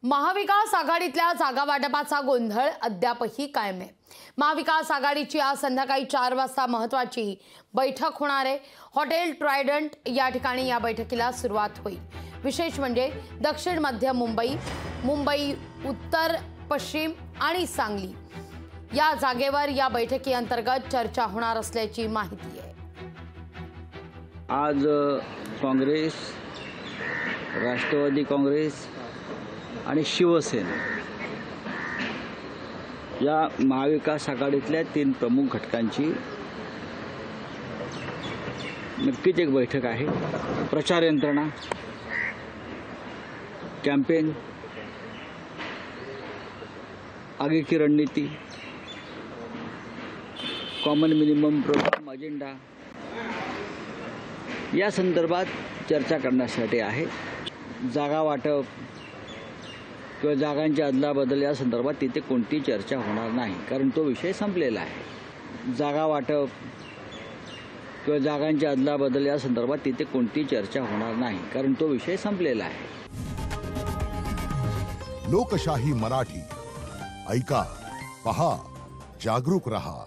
महाविकास आघाडीतल्या जागा वाटपाचा गोंधळ अद्यापही कायम आहे। महाविकास आघाडीची आज संध्याकाळी 4 वाजता महत्त्वाची बैठक होणार आहे। हॉटेल ट्रायडंट या ठिकाणी या बैठकीला सुरुवात होईल। विशेष म्हणजे दक्षिण मध्य मुंबई, मुंबई उत्तर पश्चिम आणि सांगली या जागेवर या बैठकीअंतर्गत चर्चा होणार असल्याची माहिती आहे। आज काँग्रेस, राष्ट्रवादी काँग्रेस आणि शिवसेना या महाविकास आघाडीतल्या 3 प्रमुख घटकांची नक्कीच एक बैठक आहे। प्रचार यंत्रणा, कॅम्पेन, आगे की रणनीति, कॉमन मिनिमम प्रोग्राम अजेंडा या संदर्भात चर्चा करण्यासाठी आहे। जागा वाटप किंवा जागांची अदलाबदल या संदर्भात तिथे कोणतीही चर्चा होणार नाही, कारण तो विषय संपलेला आहे। जागा वाटप किंवा जागांची अदलाबदल या संदर्भात तिथे कोणतीही चर्चा होणार नाही, कारण तो विषय संपलेला आहे। लोकशाही मराठी ऐका, पहा, जागरूक रहा।